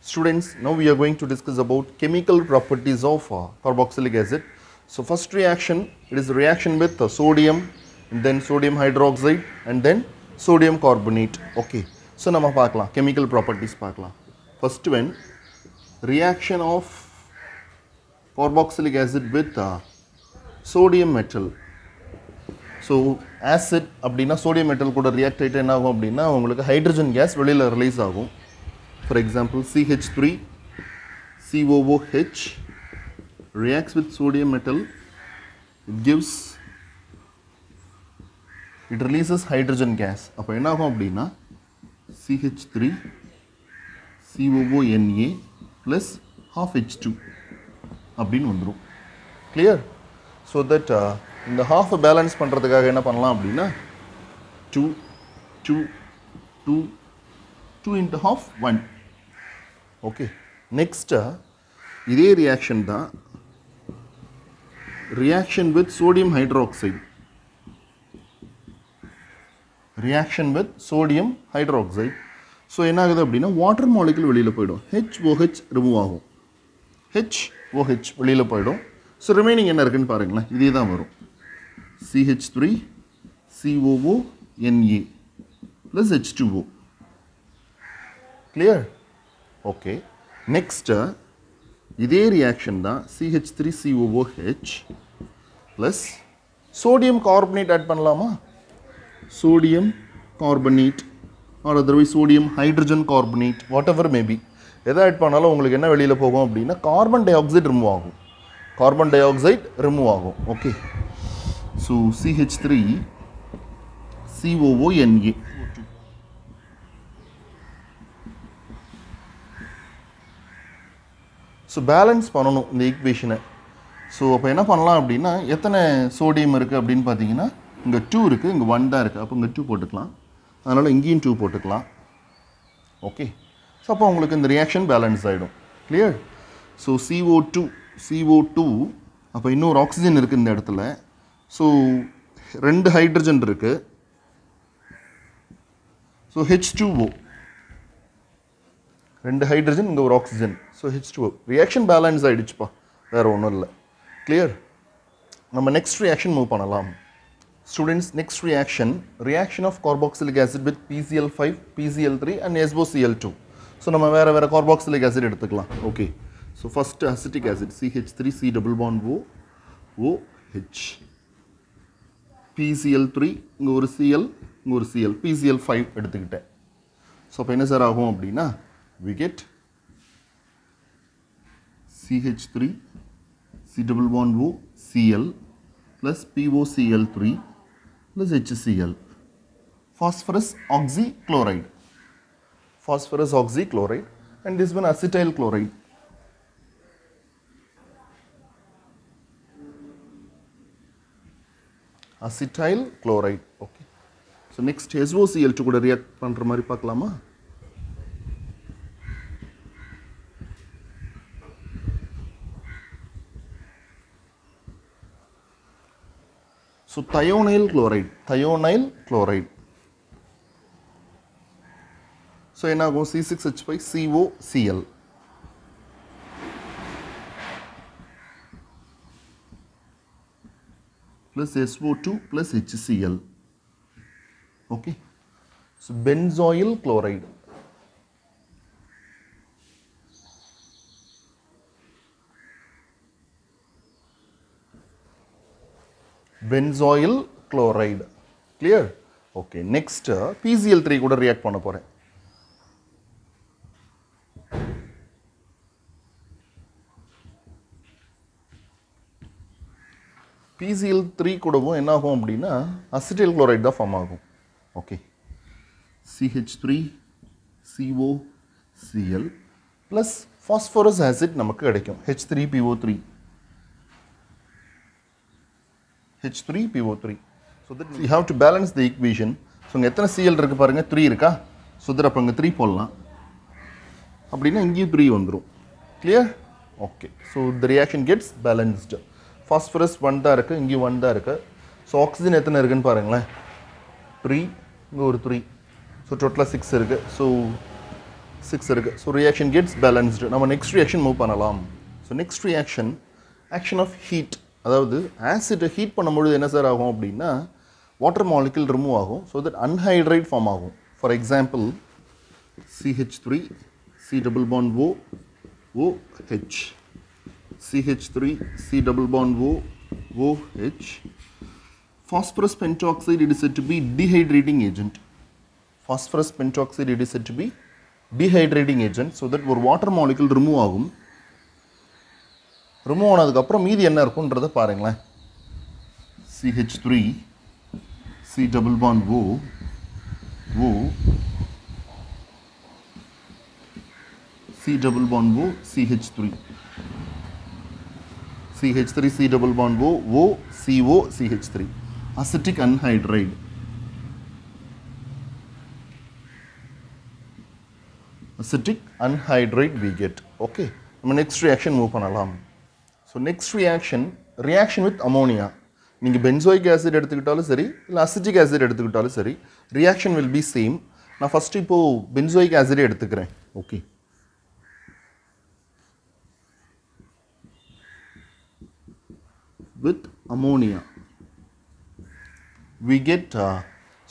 Students, now we are going to discuss about chemical properties of carboxylic acid. So first reaction, it is a reaction with sodium and then sodium hydroxide and then sodium carbonate. Okay, so nama paakalam chemical properties paakalam. First one, reaction of carboxylic acid with sodium metal. So acid அப்படினா sodium metal கூட react ஆயிட்டு என்ன ஆகும் அப்படினா உங்களுக்கு hydrogen gas வெளியில release ஆகும். For example, CH3 COOH reacts with sodium metal, it releases hydrogen gas. அப்ப என்ன ஆகும் அப்படினா CH3 COONA plus half H2 அப்படினு வந்துரும். Clear? So that இந்த half balance பண்றதுக்காக என்ன பண்ணலாம் அப்படினா 2 into half 1. Okay, next இதே reaction தான் reaction with sodium hydroxide. Reaction with sodium hydroxide. So என்ன ஆகுது அப்படினா water molecule வெளியில போய்டும். HOH remove ஆகும். HOH வெளியில போய்டும். So remaining என்ன இருக்குன்னு பாருங்களேன். இதே தான் வரும். CH3 COONA plus H2O. Clear? Okay. Next, இதே reaction தான் CH3COOH plus sodium carbonate add பண்ணலாமா? Sodium carbonate or otherwise sodium hydrogen carbonate, whatever may be. எதை add பண்ணாலும் உங்களுக்கு என்ன வெளியில போகும் அப்படின்னா carbon dioxide remove ஆகும். Carbon dioxide remove ஆகும். Okay. So CH3 COONA. So balance பண்ணனும் இந்த ஈக்குவேஷனை. ஸோ அப்போ என்ன பண்ணலாம் அப்படின்னா எத்தனை சோடியம் இருக்குது அப்படின்னு பார்த்தீங்கன்னா இங்கே 2 இருக்குது, இங்கே 1 தான் இருக்குது. அப்போ இங்கே 2 போட்டுக்கலாம், அதனால் இங்கேயும் 2 போட்டுக்கலாம். ஓகே, ஸோ அப்போ உங்களுக்கு இந்த ரியாக்ஷன் பேலன்ஸ் ஆகிடும். கிளியர்? ஸோ CO2 அப்போ இன்னொரு ஆக்சிஜன் இருக்குது இந்த இடத்துல. ஸோ 2 ஹைட்ரஜன் இருக்குது. ஸோ H2O 2 ஹைட்ரஜன், இங்கே ஒரு oxygen. So H2O reaction balance ஆகிடுச்சுப்பா, வேறு ஒன்றும் இல்லை. கிளியர்? நம்ம நெக்ஸ்ட் ரியாக்ஷன் மூவ் பண்ணலாம். Students, next reaction of carboxylic acid with PCl5 PCl3 and SOCl2. So நம்ம வேறு வேறு கார்பாக்சிலிக் ஆசிட் எடுத்துக்கலாம். Okay, so first acetic acid CH3 C double bond OH, PCl3 இங்கே ஒரு Cl, இங்கே ஒரு Cl, PCl5 எடுத்துக்கிட்டேன். ஸோ அப்போ என்ன சார் ஆகும் அப்படின்னா we get CH3 C double bond O Cl plus POCl3 plus HCl, phosphorus oxychloride, and this one acetyl chloride. Acetyl chloride. Okay, so next SOCl2 கூட react பண்ற மாதிரி பார்க்கலாமா? So thionyl chloride. So என்ன ஆகும்? C6H5COCl plus SO2 plus HCl. Okay, so benzoyl chloride. Clear? Okay, next PCl3 கூட react பண்ண போறேன். PCl3 கூடவும் என்ன ஆகும் அப்படின்னா அசிட்டைல் குளோரைடு தான் ஃபார்ம் ஆகும். Okay, CH3COCl plus phosphorus acid நமக்கு கிடைக்கும் H3PO3. So that you have to balance the equation. So இங்க எத்தனை Cl இருக்கு பாருங்க, 3 இருக்கா? So that அப்ப இங்க 3 போடலாம், அப்படின்னா இங்கேயும் 3 வந்துரும். Clear? Okay, so the reaction gets balanced. Phosphorus 1 தான் இருக்கு, இங்கேயும் 1 தான் இருக்கு. So oxygen எத்தனை இருக்குன்னு பாருங்களேன், 3, இங்க ஒரு 3. So total 6 இருக்கு. So 6 இருக்கு. So reaction gets balanced. நம்ம next reaction move பண்ணலாம். So next reaction, action of heat. அதாவது acid heat பண்ணும்போது என்ன சார் ஆகும் அப்படின்னா water molecule remove ஆகும். So that anhydride form ஆகும். For example, CH3, C double bond O, OH. CH3, C double bond O, OH. Phosphorus pentoxide, it is said to be dehydrating agent. Phosphorus pentoxide, it is said to be dehydrating agent. So that ஒரு water molecule remove ஆகும். remove ஆனதுக்கு அப்புறம் மீதி என்ன இருக்கும்ன்றதை பாருங்களேன். CH3, C double bond O, O, C double bond O, CH3. CH3, C double bond O, O, CO, CH3. Acetic anhydride. Acetic anhydride we get. Okay. நம்ம next reaction move பண்ணலாம். So next reaction, reaction with ammonia. நீங்க benzoic acid எடுத்துக்கிட்டாலும் சரி இல்ல acetic acid எடுத்துக்கிட்டாலும் சரி reaction will be same. நான் first இப்போ benzoic acid எடுத்துக்கிறேன். Okay. With ammonia we get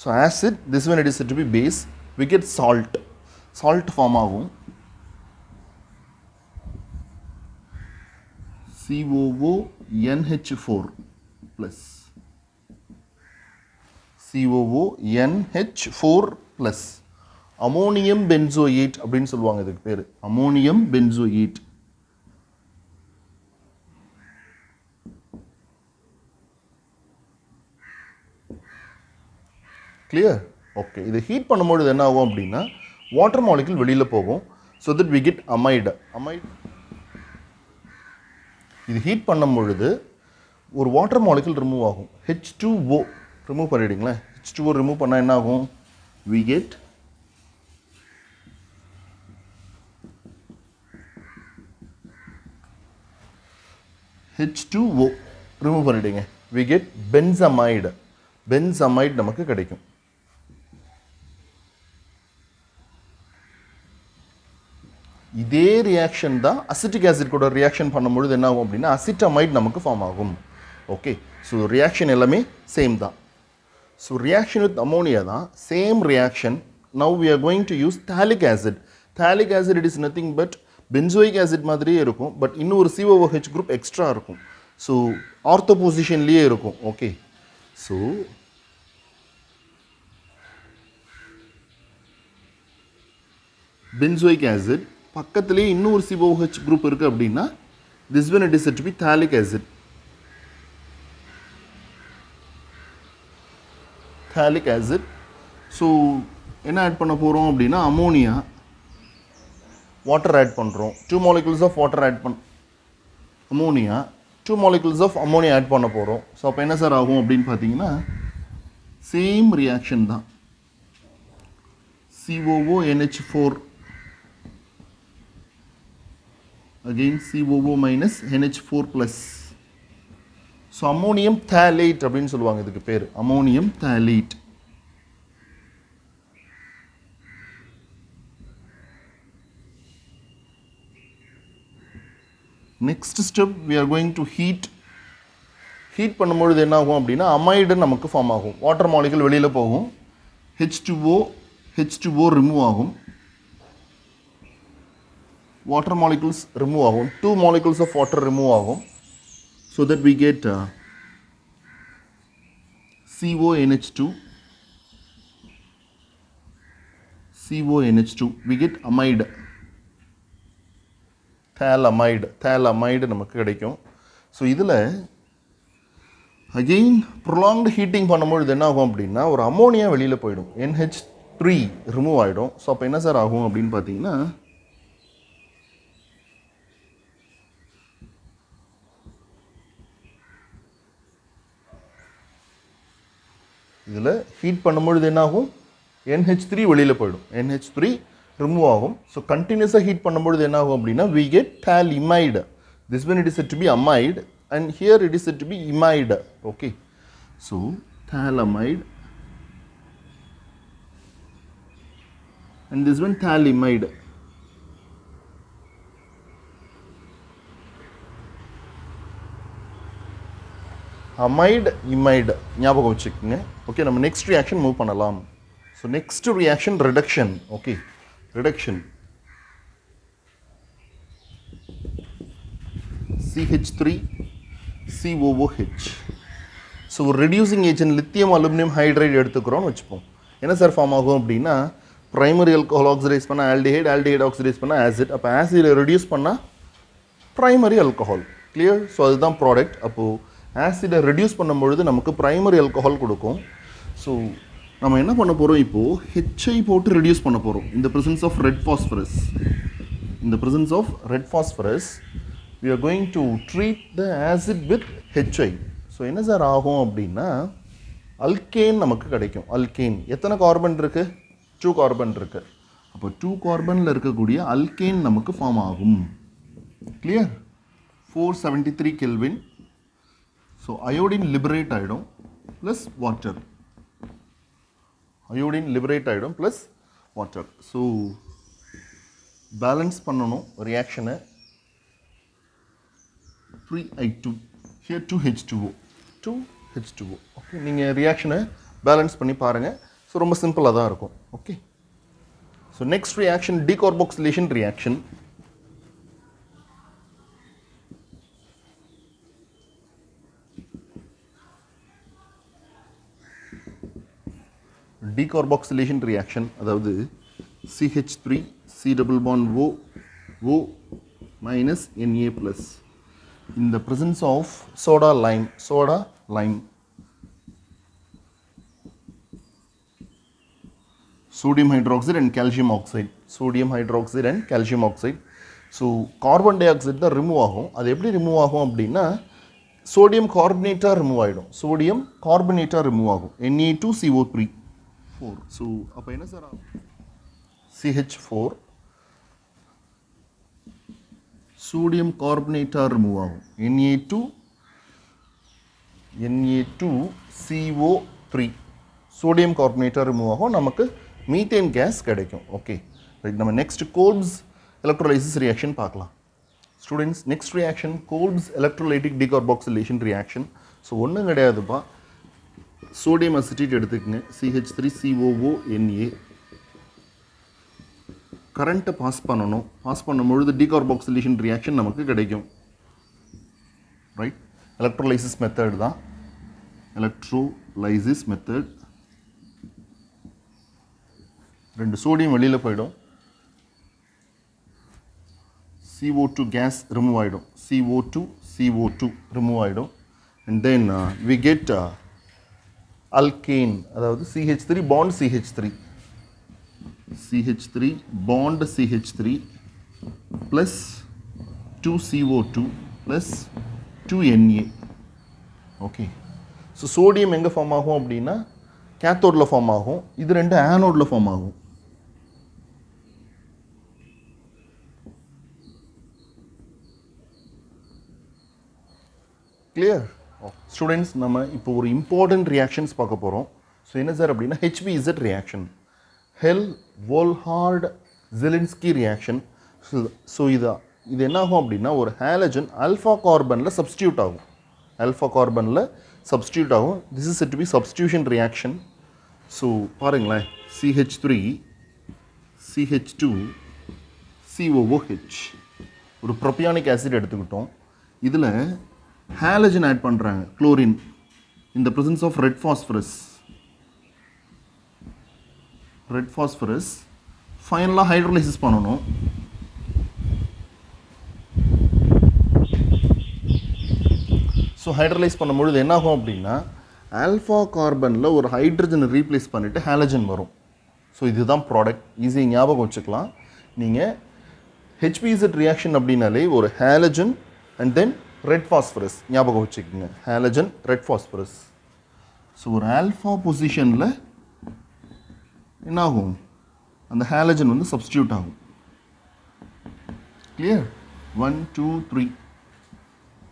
so acid, this one it is said to be base, we get salt form ஆகும். COONH4 plus COONH4 plus ammonium benzoate அப்படின்னு சொல்லுவாங்க இதுக்கு பேரு ammonium benzoate. Clear? Okay. இது heat பண்ணும்போது என்ன ஆகும் அப்படின்னா வாட்டர் மாலிக்யூல் வெளியில போகும். so that we get amide. இது ஹீட் பண்ணும்போது ஒரு வாட்டர் மாலிக்யூல் ரிமூவ் ஆகும். H2O remove பண்ணிடுங்களேன். H2O ரிமூவ் பண்ணா என்ன ஆகும்? we get H2O ரிமூவ் பண்ணிடுங்க. we get benzamide. benzamide நமக்கு கிடைக்கும். இதே ரியாக்ஷன் தான் அசிட்டிக் ஆசிட் கூட ரியாக்ஷன் பண்ணும்போது என்ன ஆகும் அப்படின்னா அசிட்டமைட் நமக்கு ஃபார்ம் ஆகும். ஓகே. ஸோ ரியாக்ஷன் எல்லாமே சேம் தான். ஸோ ரியாக்ஷன் வித் அமோனியா தான் same reaction. Now we are going to use phthalic acid. Phthalic acid it is nothing but benzoic acid மாதிரியே இருக்கும். பட் இன்னொரு COOH குரூப் எக்ஸ்ட்ரா இருக்கும். So ortho பொசிஷன்லேயே இருக்கும். Okay. So benzoic acid பக்கத்திலே இன்னொரு COOH group இருக்கு அப்படின்னா this one it is said to be thalic acid. thalic acid. So என்ன ஆட் பண்ண போகிறோம் அப்படின்னா அமோனியா வாட்டர் ஆட் பண்ணுறோம். 2 molecules of water add ammonia 2 molecules of ammonia add பண்ண போகிறோம். ஸோ அப்போ என்ன சார் ஆகும் அப்படின்னு பார்த்தீங்கன்னா சேம் ரியாக்ஷன் தான். COONH4 again COO minus NH4 plus. So ammonium phthalate அப்படின்னு சொல்லுவாங்க இதுக்கு பேர் ammonium phthalate. Next step we are going to heat. Heat பண்ணும்போது என்ன ஆகும் அப்படின்னா அமைடு நமக்கு ஃபார்ம் ஆகும். வாட்டர் மாலிக்யூல் வெளியில போகும். H2O ரிமூவ் ஆகும். water molecules remove ஆகும். 2 molecules of water remove ஆகும். so that we get CONH2 we get amide. thalamide நமக்கு கிடைக்கும். ஸோ இதில் again prolonged heating பண்ணும்போது என்ன ஆகும் அப்படின்னா ஒரு அமோனியா வெளியில் போயிடும். NH3 ரிமூவ் ஆகிடும். ஸோ அப்போ என்ன சார் ஆகும் அப்படின்னு பார்த்தீங்கன்னா இதில் ஹீட் பண்ணும்பொழுது என்ன ஆகும் NH3 வெளியில் போயிடும். NH3 ரிமூவ் ஆகும். ஸோ கண்டினியூஸாக ஹீட் பண்ணும்பொழுது என்ன ஆகும் அப்படின்னா we get thalamide. this one it is said to be amide and here it is said to be imide. okay. so thalamide and this one thalamide. amide imide ஞாபகம் வச்சுக்கோங்க. Okay, நம்ம next reaction move பண்ணலாம். So next reaction reduction. Okay, reduction CH3COOH. So ஒரு reducing agent lithium aluminium hydride எடுத்துக்கிறோம்னு வச்சுப்போம். என்ன sir form ஆகும் அப்படின்னா பிரைமரி ஆல்கஹால் ஆக்சிடைஸ் பண்ணால் ஆல்டிஹைட், ஆல்டிஹைட் ஆக்சிடைஸ் பண்ணால் ஆசிட், அப்போ ஆசிடை ரெடியூஸ் பண்ணால் பிரைமரி ஆல்கஹால். கிளியர்? ஸோ அதுதான் ப்ராடக்ட். அப்போது ஆசிடை ரெடியூஸ் பண்ணும்பொழுது நமக்கு பிரைமரி ஆல்கஹால் கொடுக்கும். ஸோ நம்ம என்ன பண்ண போகிறோம், இப்போது ஹெச்ஐ போட்டு ரெடியூஸ் பண்ண போகிறோம். இந்த ப்ரெசன்ஸ் ஆஃப் ரெட் ஃபாஸ்பரஸ், இந்த presence of red phosphorus we are going to treat the acid with HI. So என்ன சார் ஆகும் அப்படின்னா அல்கேன் நமக்கு கிடைக்கும். அல்கேன் எத்தனை கார்பன் இருக்குது? 2 கார்பன் இருக்குது. அப்போ 2 கார்பனில் இருக்கக்கூடிய அல்கேன் நமக்கு ஃபார்ம் ஆகும். Clear? 473 kelvin. So iodine liberate ஆகிடும் ப்ளஸ் வாட்டர். அயோடின் லிபரேட் ஆகிடும் ப்ளஸ் வாட்டர். ஸோ பேலன்ஸ் பண்ணணும் ரியாக்ஷனை. 3I2 here 2H2O 2H2O. Okay, நீங்கள் ரியாக்ஷனை பேலன்ஸ் பண்ணி பாருங்கள். ஸோ ரொம்ப சிம்பிளாக தான் இருக்கும். Okay, so next reaction decarboxylation reaction. Decarboxylation reaction அதாவது CH3 C double bond O minus Na plus in the presence of soda lime, sodium hydroxide and calcium oxide, so carbon dioxide தான் remove ஆகும். அது எப்படி remove ஆகும் அப்படின்னா sodium கார்பனேட்டாக remove ஆகிடும். Sodium கார்பனேட்டாக remove ஆகும். Na2CO3 4. So அப்போ என்ன சார் ஆகும்? CH4 சோடியம் கார்பனேட்டாக ரிமூவ் ஆகும். Na2CO3 சோடியம் கார்பனேட்டாக ரிமூவ் ஆகும். நமக்கு மீத்தேன் கேஸ் கிடைக்கும். Okay right. நம்ம நெக்ஸ்ட் கோல்ப்ஸ் எலக்ட்ரோலைசிஸ் ரியாக்ஷன் பார்க்கலாம். Students, next reaction கோல்ப்ஸ் electrolytic decarboxylation reaction. So ஒன்றும் கிடையாதுப்பா, சோடியம் அசிட்டேட் எடுத்துக்கங்க, CH3COONA. கரண்ட்டை பாஸ் பண்ணணும். பாஸ் பண்ணும்பொழுது டீகார்பாக்சிலேஷன் ரியாக்ஷன் நமக்கு கிடைக்கும். ரைட், எலக்ட்ரோலைசிஸ் மெத்தட் தான். Electrolysis method. 2 சோடியம் வெளியில் போயிடும். CO2 கேஸ் ரிமூவ் ஆகிடும். CO2 ரிமூவ் ஆகிடும். And then we get alkane, அதாவது CH3 bond CH3 plus 2CO2 plus 2Na. Okay, so sodium எங்கே ஃபார்ம் ஆகும் அப்படின்னா கேத்தோடில் ஃபார்ம் ஆகும். இது 2 ஆனோடில் ஃபார்ம் ஆகும். கிளியர்? ஸ்டூடெண்ட்ஸ், நம்ம இப்போ ஒரு இம்பார்ட்டன்ட் ரியாக்ஷன்ஸ் பார்க்க போகிறோம். ஸோ என்ன சார் அப்படின்னா HBZ reaction, Hell Volhard Zelinsky reaction. So இது என்ன ஆகும் அப்படின்னா ஒரு ஹாலஜன் ஆல்ஃபா கார்பனில் சப்ஸ்டியூட் ஆகும். This is said to be substitution reaction. So பாருங்களேன், CH3 CH2 COOH ஒரு ப்ரோபியானிக் ஆசிட் எடுத்துக்கிட்டோம். இதில் ஹாலஜன் ஆட் பண்ணுறாங்க, chlorine, in the presence of red phosphorus. ஃபைனலாக ஹைட்ரோலைசிஸ் பண்ணணும். ஸோ ஹைட்ரோலைஸ் பண்ணும்பொழுது என்ன ஆகும் அப்படின்னா ஆல்ஃபா கார்பனில் ஒரு ஹைட்ரஜனை ரீப்ளேஸ் பண்ணிவிட்டு ஹாலஜன் வரும். ஸோ இதுதான் ப்ராடக்ட். ஈஸியாக ஞாபகம் வச்சுக்கலாம். நீங்கள் HBZ ரியாக்ஷன் அப்படின்னாலே ஒரு halogen and then red phosphorus ஞாபகம் வச்சுக்கோங்க. Halogen, red phosphorus. ஸோ ஒரு ஆல்ஃபா பொசிஷனில் என்ன ஆகும், அந்த ஹாலஜன் வந்து சப்ஸ்டியூட் ஆகும். Clear? 1 2 3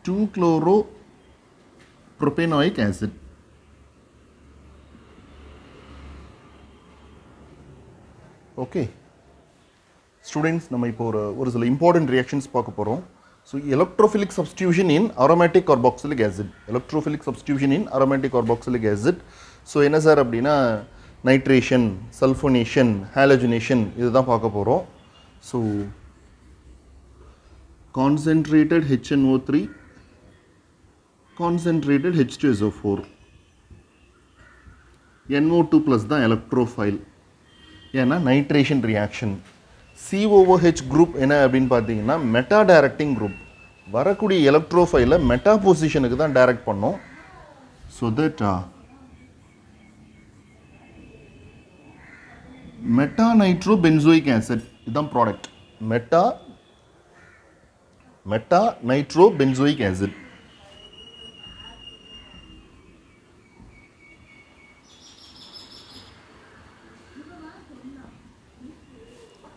2-chloro-propanoic acid. Okay students, நம்ம இப்போ ஒரு சில இம்பார்ட்டன்ட் ரியாக்ஷன்ஸ் பார்க்க போகிறோம். So electrophilic substitution in aromatic carboxylic acid. Electrophilic substitution in aromatic carboxylic acid. So என்ன சார் அப்படின்னா nitration, sulfonation, halogenation இதுதான் பார்க்க போகிறோம். So concentrated HNO3, concentrated H2SO4. NO2 plus தான் electrophile. ஏன்னா nitration reaction. COOH group என்ன அப்படின்னு பார்த்தீங்கன்னா மெட்டா டைரக்டிங் குரூப். வரக்கூடிய எலக்ட்ரோஃபைலை மெட்டா பொசிஷனுக்கு தான் டைரக்ட் பண்ணோம். So that meta nitro benzoic acid இதுதான் product. Meta nitro benzoic acid.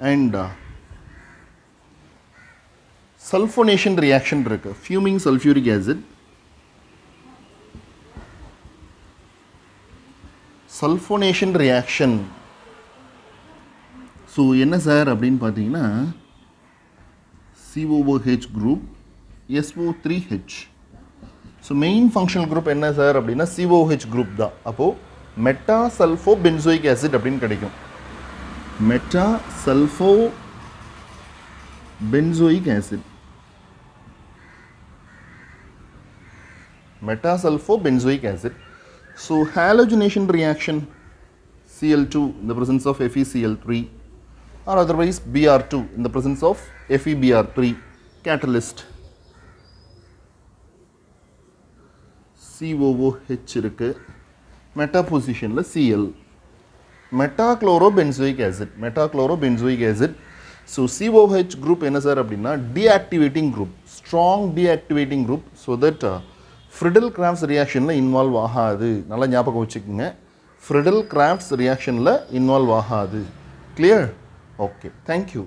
And sulfonation reaction இருக்கு. Fuming sulfuric acid, sulfonation reaction. So என்ன சார் அப்படின்னு பார்த்தீங்கன்னா COOH group SO3H. So main functional group என்ன சார் அப்படின்னா COOH group தான். அப்போது meta sulpho benzoic acid அப்படின்னு கிடைக்கும். Meta sulpho benzoic acid. Meta sulpho benzoic acid. So halogenation reaction Cl2 in the presence of FeCl3 or otherwise Br2 in the presence of FeBr3 catalyst. COOH இருக்கு, மெட்டா பொசிஷனில் Cl. Metachlorobenzoic acid. Metachlorobenzoic acid. So COOH group என்ன sir அப்படின்னா deactivating group, strong deactivating group. So that Friedel Crafts ரியாக்ஷனில் involve ஆகாது. நல்லா ஞாபகம் வச்சுக்கோங்க, ஃப்ரிடல் கிராஃப்ட்ஸ் ரியாக்ஷனில் இன்வால்வ் ஆகாது. கிளியர்? Okay, thank you.